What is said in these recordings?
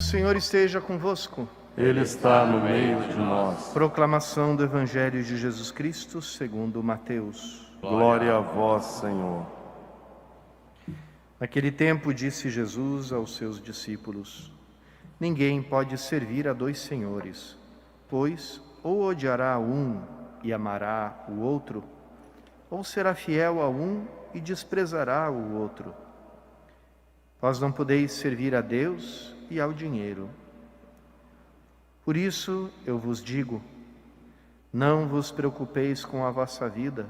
Senhor esteja convosco. Ele está no meio de nós. Proclamação do Evangelho de Jesus Cristo segundo Mateus. Glória a vós, Senhor. Naquele tempo disse Jesus aos seus discípulos: Ninguém pode servir a dois senhores, pois ou odiará um e amará o outro, ou será fiel a um e desprezará o outro. Vós não podeis servir a Deus e ao dinheiro. Por isso eu vos digo, não vos preocupeis com a vossa vida,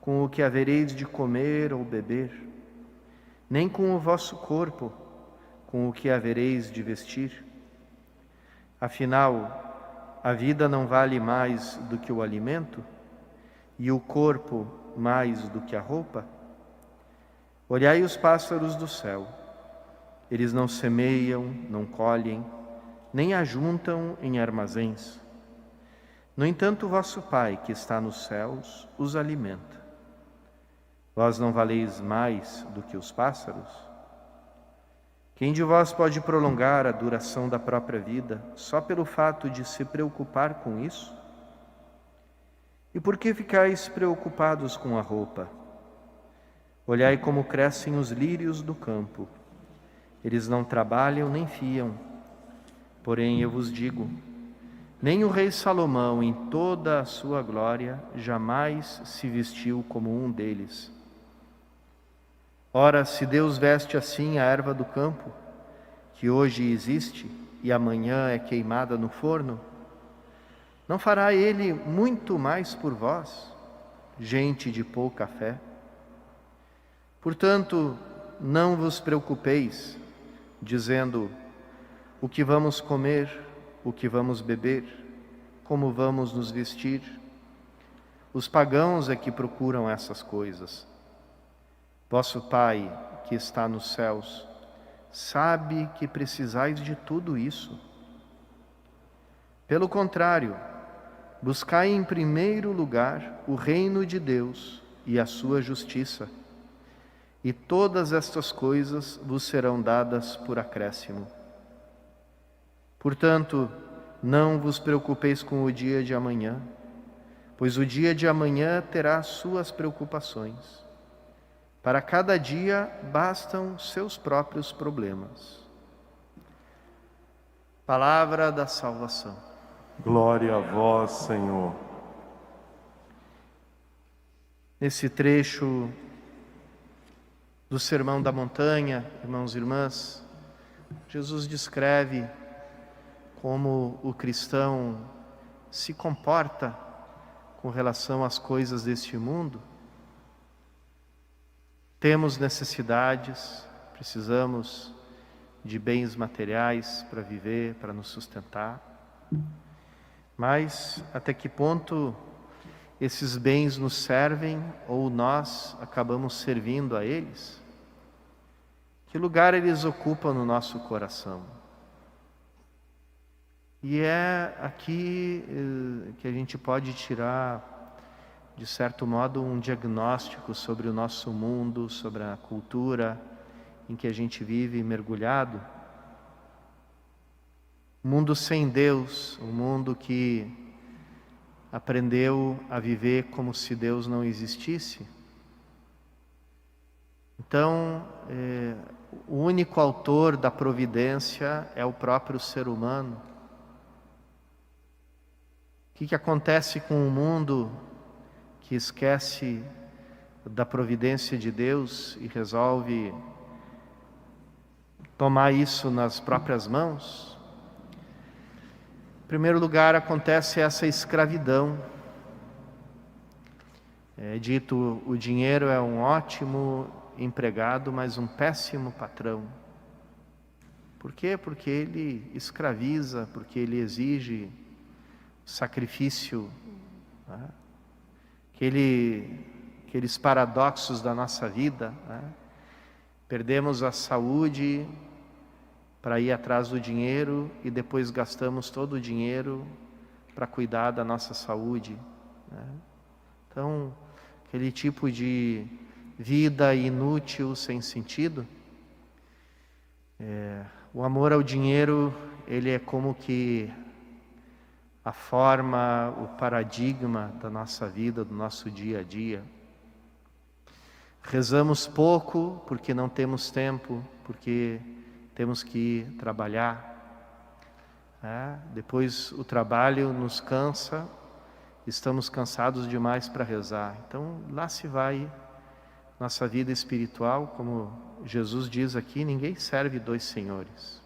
com o que havereis de comer ou beber, nem com o vosso corpo, com o que havereis de vestir. Afinal, a vida não vale mais do que o alimento, e o corpo mais do que a roupa? Olhai os pássaros do céu. Eles não semeiam, não colhem, nem ajuntam em armazéns. No entanto, vosso Pai, que está nos céus, os alimenta. Vós não valeis mais do que os pássaros? Quem de vós pode prolongar a duração da própria vida só pelo fato de se preocupar com isso? E por que ficais preocupados com a roupa? Olhai como crescem os lírios do campo. Eles não trabalham nem fiam. Porém, eu vos digo, nem o rei Salomão, em toda a sua glória, jamais se vestiu como um deles. Ora, se Deus veste assim a erva do campo, que hoje existe e amanhã é queimada no forno, não fará Ele muito mais por vós, gente de pouca fé? Portanto, não vos preocupeis, dizendo: o que vamos comer, o que vamos beber, como vamos nos vestir? Os pagãos é que procuram essas coisas. Vosso Pai, que está nos céus, sabe que precisais de tudo isso. Pelo contrário, buscai em primeiro lugar o reino de Deus e a sua justiça, e todas estas coisas vos serão dadas por acréscimo. Portanto, não vos preocupeis com o dia de amanhã, pois o dia de amanhã terá suas preocupações. Para cada dia bastam seus próprios problemas. Palavra da salvação. Glória a vós, Senhor. Nesse trecho do Sermão da Montanha, irmãos e irmãs, Jesus descreve como o cristão se comporta com relação às coisas deste mundo. Temos necessidades, precisamos de bens materiais para viver, para nos sustentar. Mas até que ponto esses bens nos servem ou nós acabamos servindo a eles? Que lugar eles ocupam no nosso coração? E é aqui que a gente pode tirar, de certo modo, um diagnóstico sobre o nosso mundo, sobre a cultura em que a gente vive mergulhado. Um mundo sem Deus, um mundo que aprendeu a viver como se Deus não existisse. Então, o único autor da providência é o próprio ser humano. O que acontece com o mundo que esquece da providência de Deus e resolve tomar isso nas próprias mãos? Em primeiro lugar, acontece essa escravidão. É dito, o dinheiro é um ótimo empregado, mas um péssimo patrão. Por quê? Porque ele escraviza, porque ele exige sacrifício, né? Aqueles paradoxos da nossa vida, né? Perdemos a saúde para ir atrás do dinheiro e depois gastamos todo o dinheiro para cuidar da nossa saúde, né? Então, aquele tipo de vida inútil, sem sentido. O amor ao dinheiro, ele é como que a forma, o paradigma da nossa vida, do nosso dia a dia. Rezamos pouco porque não temos tempo, porque temos que trabalhar. Depois o trabalho nos cansa, estamos cansados demais para rezar. Então lá se vai nossa vida espiritual, como Jesus diz aqui, ninguém serve dois senhores.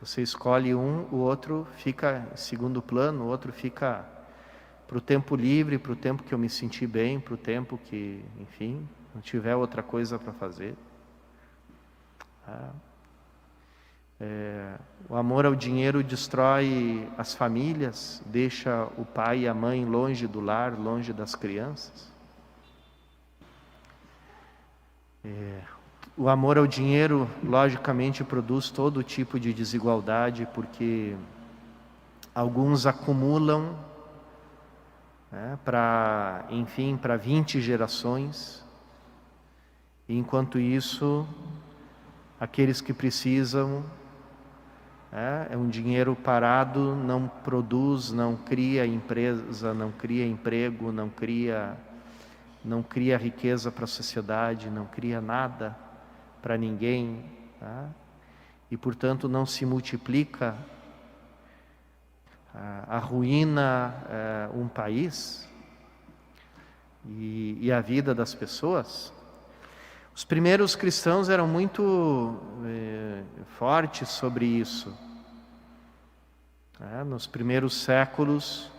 Você escolhe um, o outro fica em segundo plano, o outro fica para o tempo livre, para o tempo que eu me sentir bem, para o tempo que, enfim, não tiver outra coisa para fazer. O amor ao dinheiro destrói as famílias, deixa o pai e a mãe longe do lar, longe das crianças. O amor ao dinheiro, logicamente, produz todo tipo de desigualdade, porque alguns acumulam para 20 gerações, e enquanto isso, aqueles que precisam, é um dinheiro parado, não produz, não cria empresa, não cria emprego, não cria riqueza para a sociedade, não cria nada para ninguém, e portanto não se multiplica, arruína um país e a vida das pessoas. Os primeiros cristãos eram muito fortes sobre isso. Nos primeiros séculos,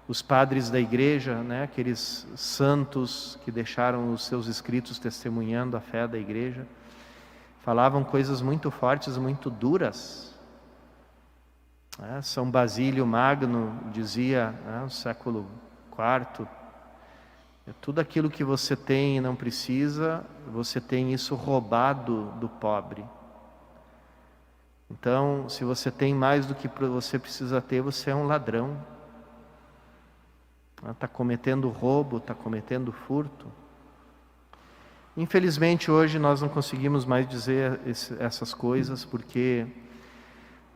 os padres da igreja, aqueles santos que deixaram os seus escritos testemunhando a fé da igreja, falavam coisas muito fortes, muito duras. São Basílio Magno dizia, no século IV, tudo aquilo que você tem e não precisa, você tem isso roubado do pobre. Então, se você tem mais do que você precisa ter, você é um ladrão. Está cometendo roubo, está cometendo furto. Infelizmente hoje nós não conseguimos mais dizer essas coisas, porque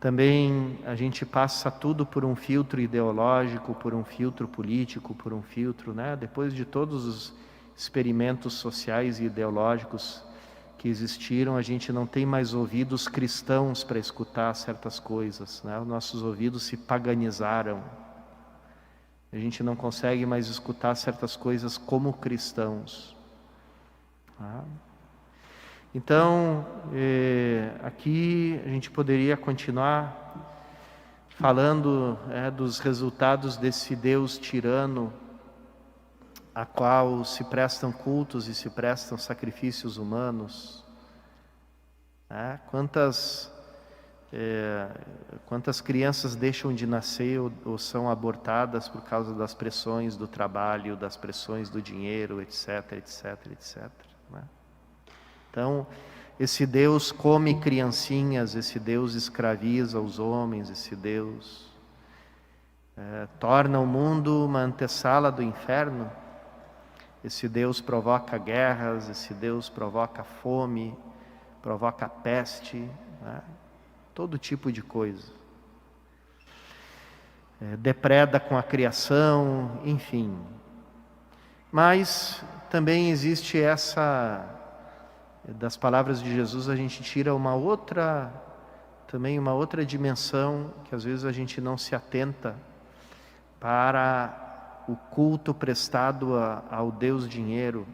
também a gente passa tudo por um filtro ideológico, por um filtro político, por um filtro, depois de todos os experimentos sociais e ideológicos que existiram, a gente não tem mais ouvidos cristãos para escutar certas coisas, Os nossos ouvidos se paganizaram. A gente não consegue mais escutar certas coisas como cristãos. Então, aqui a gente poderia continuar falando dos resultados desse Deus tirano, a qual se prestam cultos e se prestam sacrifícios humanos. Quantas crianças deixam de nascer ou são abortadas por causa das pressões do trabalho, das pressões do dinheiro, etc, etc, etc. Então, esse Deus come criancinhas, esse Deus escraviza os homens, esse Deus torna o mundo uma antessala do inferno. Esse Deus provoca guerras, esse Deus provoca fome, provoca peste, todo tipo de coisa. Depreda com a criação, enfim. Mas também existe das palavras de Jesus a gente tira uma outra dimensão, que às vezes a gente não se atenta para o culto prestado ao Deus dinheiro,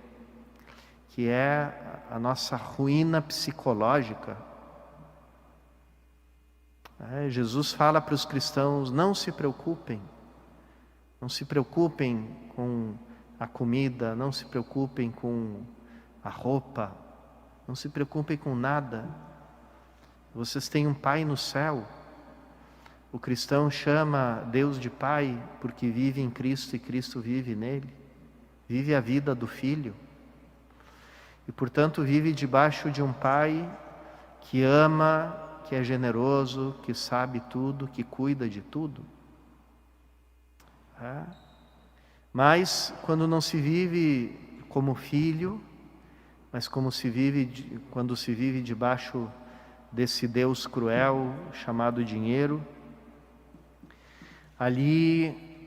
que é a nossa ruína psicológica. Jesus fala para os cristãos: não se preocupem com a comida, não se preocupem com a roupa, não se preocupem com nada. Vocês têm um Pai no céu. O cristão chama Deus de Pai porque vive em Cristo e Cristo vive nele. Vive a vida do Filho. E, portanto, vive debaixo de um Pai que ama, que é generoso, que sabe tudo, que cuida de tudo. Mas, quando não se vive como filho, mas quando se vive debaixo desse Deus cruel chamado dinheiro, ali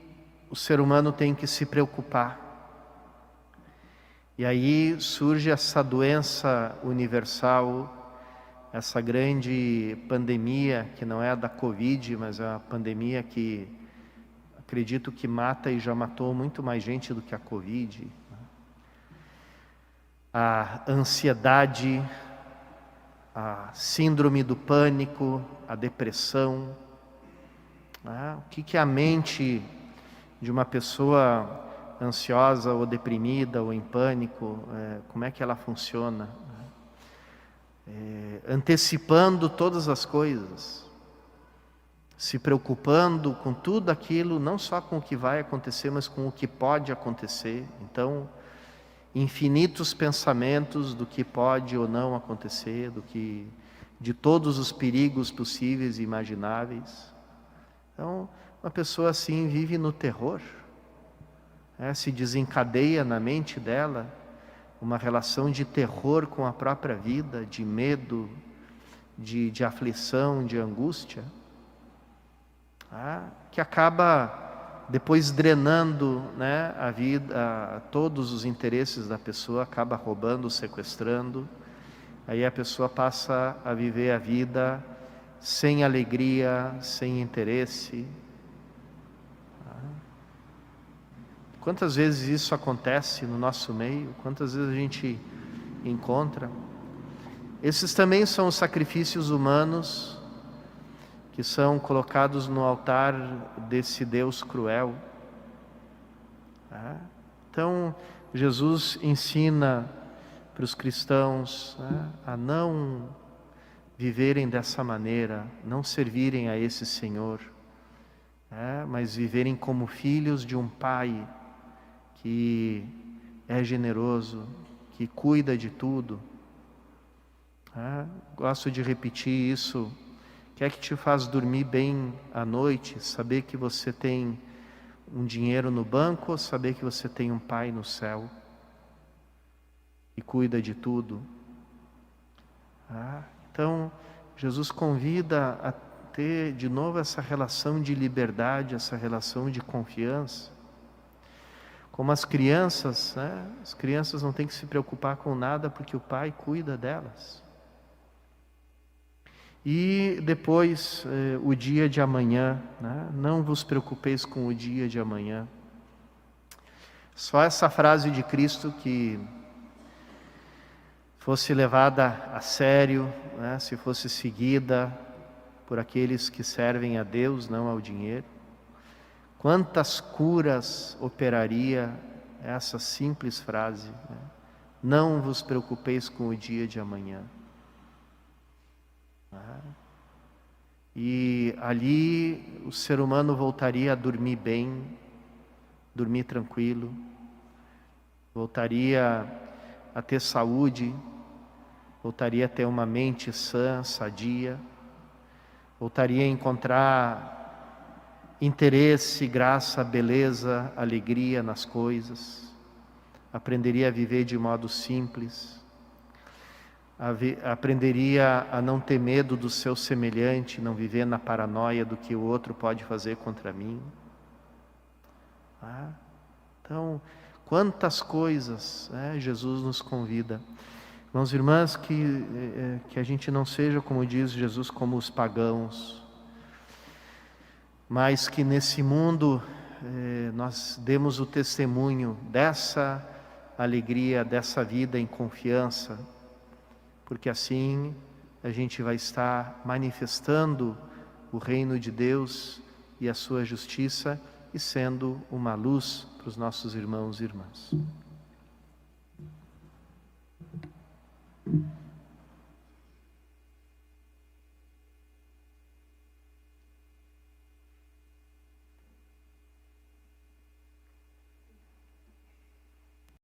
o ser humano tem que se preocupar. E aí surge essa doença universal, essa grande pandemia, que não é a da Covid, mas é uma pandemia que acredito que mata e já matou muito mais gente do que a Covid. A ansiedade, a síndrome do pânico, a depressão. O que é a mente de uma pessoa ansiosa ou deprimida ou em pânico? Como é que ela funciona? Antecipando todas as coisas, se preocupando com tudo aquilo, não só com o que vai acontecer, mas com o que pode acontecer. Então, infinitos pensamentos do que pode ou não acontecer, de todos os perigos possíveis e imagináveis. Então, uma pessoa assim vive no terror, se desencadeia na mente dela uma relação de terror com a própria vida, de medo, de aflição, de angústia, que acaba depois drenando, a vida, todos os interesses da pessoa, acaba roubando, sequestrando. Aí a pessoa passa a viver a vida sem alegria, sem interesse. Quantas vezes isso acontece no nosso meio? Quantas vezes a gente encontra? Esses também são os sacrifícios humanos que são colocados no altar desse Deus cruel. Então, Jesus ensina para os cristãos a não viverem dessa maneira, não servirem a esse Senhor, mas viverem como filhos de um Pai que é generoso, que cuida de tudo. Gosto de repetir isso. O que é que te faz dormir bem à noite? Saber que você tem um dinheiro no banco ou saber que você tem um Pai no céu que cuida de tudo? Então, Jesus convida a ter de novo essa relação de liberdade, essa relação de confiança. Como as crianças não têm que se preocupar com nada porque o Pai cuida delas. E depois, o dia de amanhã, não vos preocupeis com o dia de amanhã. Só essa frase de Cristo que fosse levada a sério, se fosse seguida por aqueles que servem a Deus, não ao dinheiro. Quantas curas operaria essa simples frase, Não vos preocupeis com o dia de amanhã. E ali o ser humano voltaria a dormir bem, dormir tranquilo, voltaria a ter saúde, voltaria a ter uma mente sã, sadia, voltaria a encontrar interesse, graça, beleza, alegria nas coisas, aprenderia a viver de modo simples, aprenderia a não ter medo do seu semelhante, não viver na paranoia do que o outro pode fazer contra mim. Então, quantas coisas Jesus nos convida. Irmãos e irmãs, que a gente não seja, como diz Jesus, como os pagãos, mas que nesse mundo nós demos o testemunho dessa alegria, dessa vida em confiança, porque assim a gente vai estar manifestando o reino de Deus e a sua justiça e sendo uma luz para os nossos irmãos e irmãs.